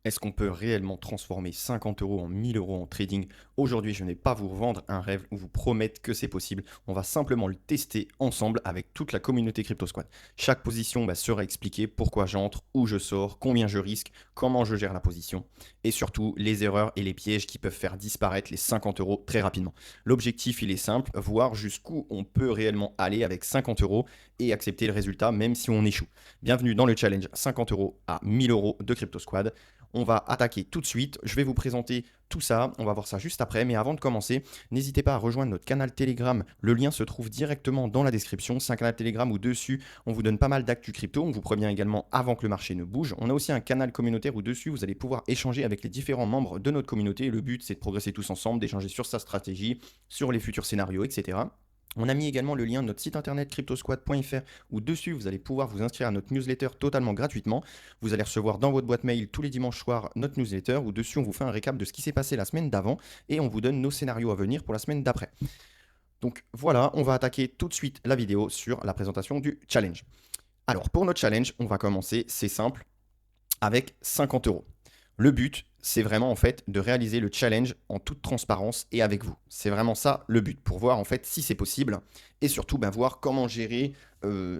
Est-ce qu'on peut réellement transformer 50 euros en 1000 euros en trading? Aujourd'hui, je ne vais pas vous vendre un rêve ou vous promettre que c'est possible. On va simplement le tester ensemble avec toute la communauté Crypto Squad. Chaque position sera expliquée, pourquoi j'entre, où je sors, combien je risque, comment je gère la position et surtout les erreurs et les pièges qui peuvent faire disparaître les 50 euros très rapidement. L'objectif, il est simple, voir jusqu'où on peut réellement aller avec 50 euros et accepter le résultat même si on échoue. Bienvenue dans le challenge 50 euros à 1000 euros de Crypto Squad. On va attaquer tout de suite. Je vais vous présenter tout ça. On va voir ça juste après. Mais avant de commencer, n'hésitez pas à rejoindre notre canal Telegram. Le lien se trouve directement dans la description. C'est un canal Telegram où dessus, on vous donne pas mal d'actu crypto. On vous prévient également avant que le marché ne bouge. On a aussi un canal communautaire où dessus, vous allez pouvoir échanger avec les différents membres de notre communauté. Le but, c'est de progresser tous ensemble, d'échanger sur sa stratégie, sur les futurs scénarios, etc. On a mis également le lien de notre site internet cryptosquad.fr où dessus vous allez pouvoir vous inscrire à notre newsletter totalement gratuitement. Vous allez recevoir dans votre boîte mail tous les dimanches soirs notre newsletter où dessus on vous fait un récap de ce qui s'est passé la semaine d'avant et on vous donne nos scénarios à venir pour la semaine d'après. Donc voilà, on va attaquer tout de suite la vidéo sur la présentation du challenge. Alors pour notre challenge, on va commencer, c'est simple, avec 50 euros. Le but, c'est vraiment en fait de réaliser le challenge en toute transparence et avec vous. C'est vraiment ça le but, pour voir en fait si c'est possible et surtout voir comment gérer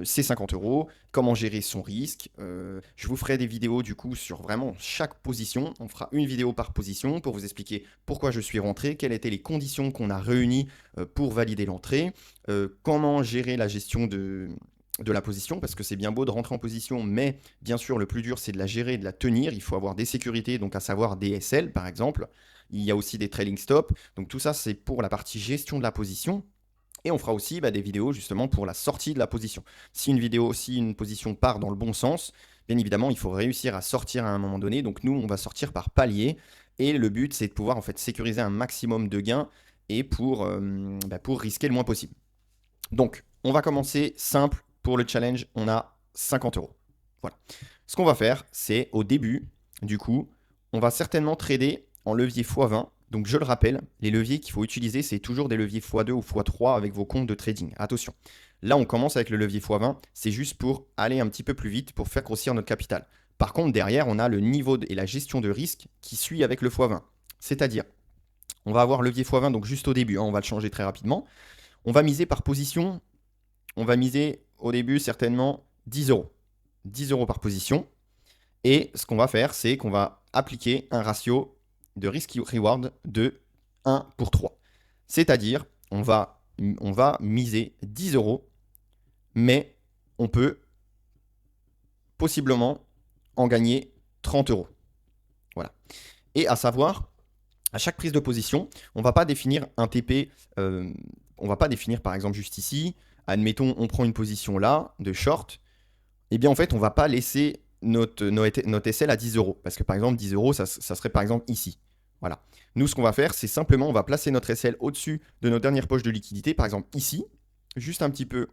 ces 50 euros, comment gérer son risque. Je vous ferai des vidéos du coup sur vraiment chaque position. On fera une vidéo par position pour vous expliquer pourquoi je suis rentré, quelles étaient les conditions qu'on a réunies pour valider l'entrée, comment gérer la gestion de la position, parce que c'est bien beau de rentrer en position, mais bien sûr, le plus dur, c'est de la gérer et de la tenir. Il faut avoir des sécurités, donc à savoir des SL, par exemple. Il y a aussi des trailing stops. Donc tout ça, c'est pour la partie gestion de la position. Et on fera aussi des vidéos justement pour la sortie de la position. Si une position part dans le bon sens, bien évidemment, il faut réussir à sortir à un moment donné. Donc nous, on va sortir par palier. Et le but, c'est de pouvoir en fait sécuriser un maximum de gains et pour risquer le moins possible. Donc, on va commencer simple. Pour le challenge, on a 50 euros. Voilà. Ce qu'on va faire, c'est au début, du coup, on va certainement trader en levier x20. Donc, je le rappelle, les leviers qu'il faut utiliser, c'est toujours des leviers x2 ou x3 avec vos comptes de trading. Attention. Là, on commence avec le levier x20. C'est juste pour aller un petit peu plus vite, pour faire grossir notre capital. Par contre, derrière, on a le niveau et la gestion de risque qui suit avec le x20. C'est-à-dire, on va avoir levier x20, donc juste au début, on va le changer très rapidement. On va miser par position. On va miser au début certainement 10 euros. 10 euros par position. Et ce qu'on va faire, c'est qu'on va appliquer un ratio de risk-reward de 1 pour 3. C'est-à-dire, on va miser 10 euros, mais on peut possiblement en gagner 30 euros. Voilà. Et à savoir, à chaque prise de position, on ne va pas définir un TP, on ne va pas définir par exemple juste ici, admettons on prend une position là, de short, et bien en fait on ne va pas laisser notre SL à 10 euros, parce que par exemple 10 euros ça serait par exemple ici. Voilà. Nous ce qu'on va faire c'est simplement on va placer notre SL au-dessus de notre dernière poche de liquidité, par exemple ici, juste un petit peu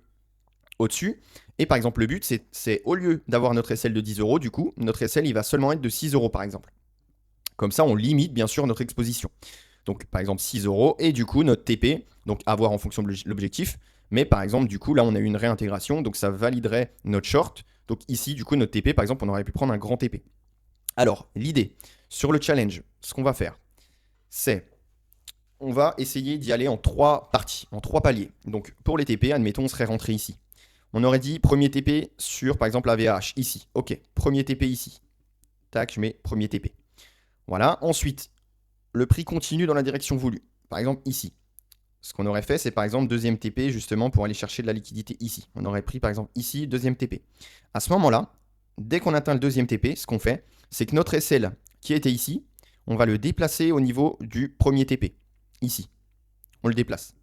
au-dessus, et par exemple le but c'est au lieu d'avoir notre SL de 10 euros, du coup notre SL il va seulement être de 6 euros par exemple. Comme ça, on limite bien sûr notre exposition. Donc par exemple 6 euros et du coup notre TP, donc à voir en fonction de l'objectif. Mais par exemple, du coup, là on a eu une réintégration, donc ça validerait notre short. Donc ici, du coup, notre TP, par exemple, on aurait pu prendre un grand TP. Alors, l'idée sur le challenge, ce qu'on va faire, c'est on va essayer d'y aller en 3 parties, en 3 paliers. Donc pour les TP, admettons, on serait rentré ici. On aurait dit premier TP sur, par exemple, la VH, ici. Ok, premier TP ici. Tac, je mets premier TP. Voilà. Ensuite, le prix continue dans la direction voulue. Par exemple, ici. Ce qu'on aurait fait, c'est par exemple deuxième TP, justement, pour aller chercher de la liquidité ici. On aurait pris, par exemple, ici, deuxième TP. À ce moment-là, dès qu'on atteint le deuxième TP, ce qu'on fait, c'est que notre SL qui était ici, on va le déplacer au niveau du premier TP. Ici. On le déplace.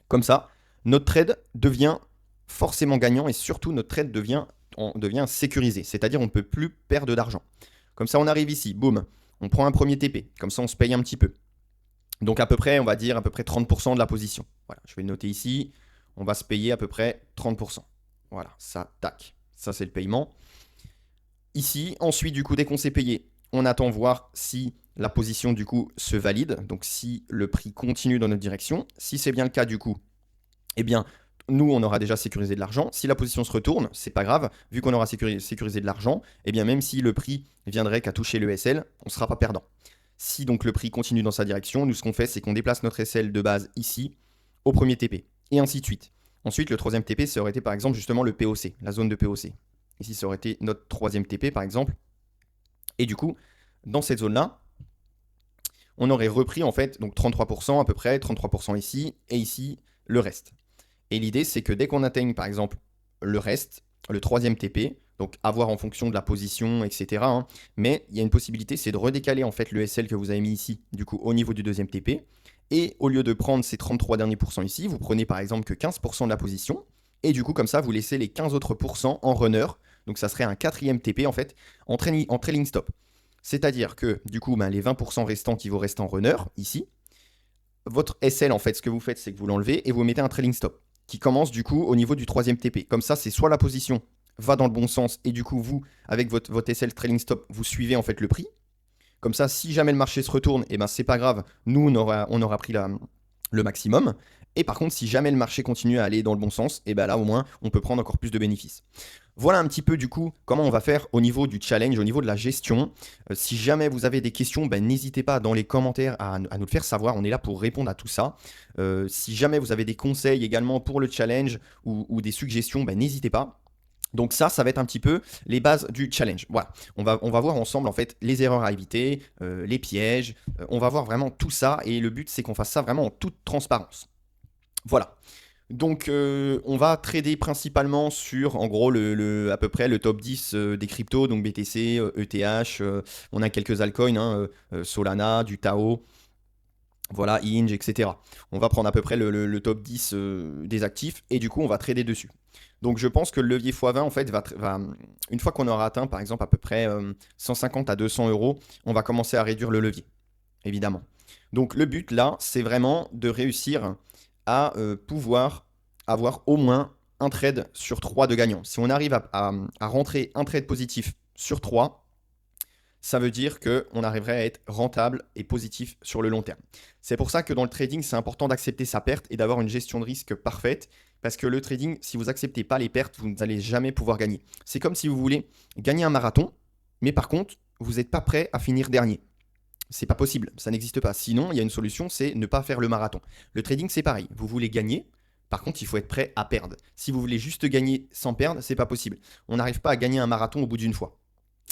Comme ça, notre trade devient forcément gagnant et surtout notre trade devient sécurisé. C'est-à-dire on ne peut plus perdre d'argent. Comme ça, on arrive ici, boum, on prend un premier TP. Comme ça, on se paye un petit peu. Donc à peu près, on va dire à peu près 30% de la position. Voilà, je vais le noter ici. On va se payer à peu près 30%. Voilà, ça, tac. Ça, c'est le paiement. Ici, ensuite, du coup, dès qu'on s'est payé, on attend voir si la position, du coup, se valide. Donc si le prix continue dans notre direction. Si c'est bien le cas, du coup, eh bien, nous, on aura déjà sécurisé de l'argent. Si la position se retourne, c'est pas grave. Vu qu'on aura sécurisé de l'argent, eh bien même si le prix viendrait qu'à toucher le SL, on ne sera pas perdant. Si donc le prix continue dans sa direction, nous ce qu'on fait, c'est qu'on déplace notre SL de base ici, au premier TP, et ainsi de suite. Ensuite, le troisième TP, ça aurait été par exemple justement le POC, la zone de POC. Ici, ça aurait été notre troisième TP par exemple. Et du coup, dans cette zone-là, on aurait repris en fait donc 33% à peu près, 33% ici, et ici, le reste. Et l'idée, c'est que dès qu'on atteigne par exemple le reste, le troisième TP, donc à voir en fonction de la position, etc. hein, mais il y a une possibilité, c'est de redécaler en fait le SL que vous avez mis ici, du coup au niveau du deuxième TP. Et au lieu de prendre ces 33 derniers pourcents ici, vous prenez par exemple que 15% de la position. Et du coup, comme ça, vous laissez les 15 autres pourcents en runner. Donc ça serait un quatrième TP en fait en trailing stop. C'est-à-dire que du coup, les 20% restants qui vous restent en runner ici, votre SL en fait, ce que vous faites, c'est que vous l'enlevez et vous mettez un trailing stop qui commence du coup au niveau du troisième TP. Comme ça, c'est soit la position va dans le bon sens et du coup, vous, avec votre SL trailing stop, vous suivez en fait le prix. Comme ça, si jamais le marché se retourne, eh ben, c'est pas grave, nous, on aura pris le maximum. Et par contre, si jamais le marché continue à aller dans le bon sens, et ben là, au moins, on peut prendre encore plus de bénéfices. Voilà un petit peu, du coup, comment on va faire au niveau du challenge, au niveau de la gestion. Si jamais vous avez des questions, n'hésitez pas dans les commentaires à nous le faire savoir. On est là pour répondre à tout ça. Si jamais vous avez des conseils également pour le challenge ou des suggestions, n'hésitez pas. Donc ça va être un petit peu les bases du challenge. Voilà, on va voir ensemble en fait les erreurs à éviter, les pièges, on va voir vraiment tout ça et le but c'est qu'on fasse ça vraiment en toute transparence. Voilà. Donc on va trader principalement sur en gros à peu près le top 10 des cryptos, donc BTC, ETH, on a quelques altcoins, hein, Solana, du Tao. Voilà, Inge, etc. On va prendre à peu près le top 10 des actifs et du coup on va trader dessus. Donc je pense que le levier x20 en fait une fois qu'on aura atteint par exemple à peu près 150 à 200 euros, on va commencer à réduire le levier, évidemment. Donc le but là, c'est vraiment de réussir à pouvoir avoir au moins un trade sur 3 de gagnant. Si on arrive à rentrer un trade positif sur 3, ça veut dire qu'on arriverait à être rentable et positif sur le long terme. C'est pour ça que dans le trading, c'est important d'accepter sa perte et d'avoir une gestion de risque parfaite. Parce que le trading, si vous n'acceptez pas les pertes, vous n'allez jamais pouvoir gagner. C'est comme si vous voulez gagner un marathon, mais par contre, vous n'êtes pas prêt à finir dernier. C'est pas possible, ça n'existe pas. Sinon, il y a une solution, c'est ne pas faire le marathon. Le trading, c'est pareil. Vous voulez gagner, par contre, il faut être prêt à perdre. Si vous voulez juste gagner sans perdre, c'est pas possible. On n'arrive pas à gagner un marathon au bout d'une fois.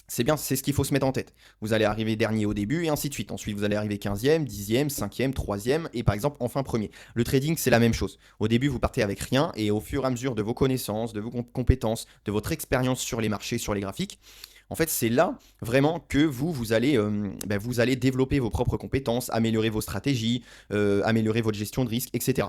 C'est bien, c'est ce qu'il faut se mettre en tête. Vous allez arriver dernier au début et ainsi de suite. Ensuite, vous allez arriver 15e, 10e, 5e, 3e et par exemple, enfin premier. Le trading, c'est la même chose. Au début, vous partez avec rien et au fur et à mesure de vos connaissances, de vos compétences, de votre expérience sur les marchés, sur les graphiques, en fait, c'est là vraiment que vous allez développer vos propres compétences, améliorer vos stratégies, améliorer votre gestion de risque, etc.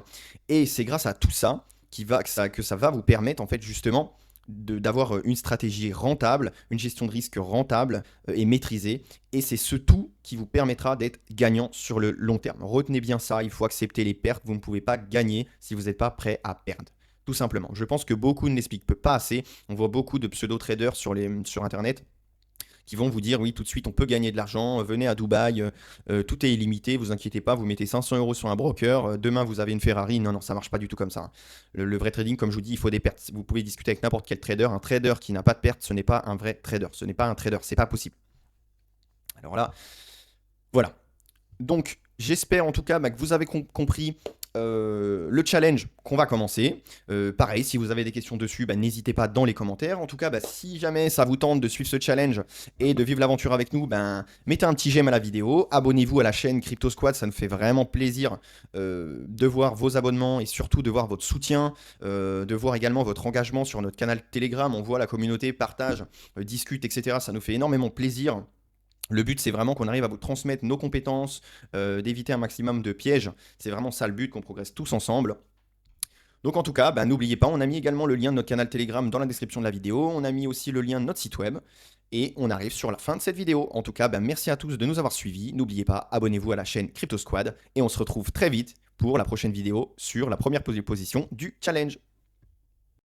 Et c'est grâce à tout ça que ça va vous permettre en fait justement d'avoir une stratégie rentable, une gestion de risque rentable et maîtrisée. Et c'est ce tout qui vous permettra d'être gagnant sur le long terme. Retenez bien ça, il faut accepter les pertes. Vous ne pouvez pas gagner si vous n'êtes pas prêt à perdre. Tout simplement. Je pense que beaucoup ne l'expliquent pas assez. On voit beaucoup de pseudo-traders sur Internet qui vont vous dire oui, tout de suite on peut gagner de l'argent, venez à Dubaï, tout est illimité, vous inquiétez pas, vous mettez 500 euros sur un broker, demain vous avez une Ferrari. Non, ça marche pas du tout comme ça, hein. Le vrai trading, comme je vous dis, il faut des pertes. Vous pouvez discuter avec n'importe quel trader, un trader qui n'a pas de pertes, ce n'est pas un vrai trader, ce n'est pas un trader, c'est pas possible. Alors là, voilà. Donc j'espère en tout cas que vous avez compris le challenge qu'on va commencer. Pareil, si vous avez des questions dessus, n'hésitez pas dans les commentaires. En tout cas, si jamais ça vous tente de suivre ce challenge et de vivre l'aventure avec nous, mettez un petit j'aime à la vidéo, abonnez-vous à la chaîne Crypto Squad, ça nous fait vraiment plaisir de voir vos abonnements et surtout de voir votre soutien, de voir également votre engagement sur notre canal Telegram. On voit la communauté partage, discute, etc. Ça nous fait énormément plaisir. Le but, c'est vraiment qu'on arrive à vous transmettre nos compétences, d'éviter un maximum de pièges. C'est vraiment ça le but, qu'on progresse tous ensemble. Donc en tout cas, n'oubliez pas, on a mis également le lien de notre canal Telegram dans la description de la vidéo. On a mis aussi le lien de notre site web. Et on arrive sur la fin de cette vidéo. En tout cas, merci à tous de nous avoir suivis. N'oubliez pas, abonnez-vous à la chaîne Crypto Squad. Et on se retrouve très vite pour la prochaine vidéo sur la première position du challenge.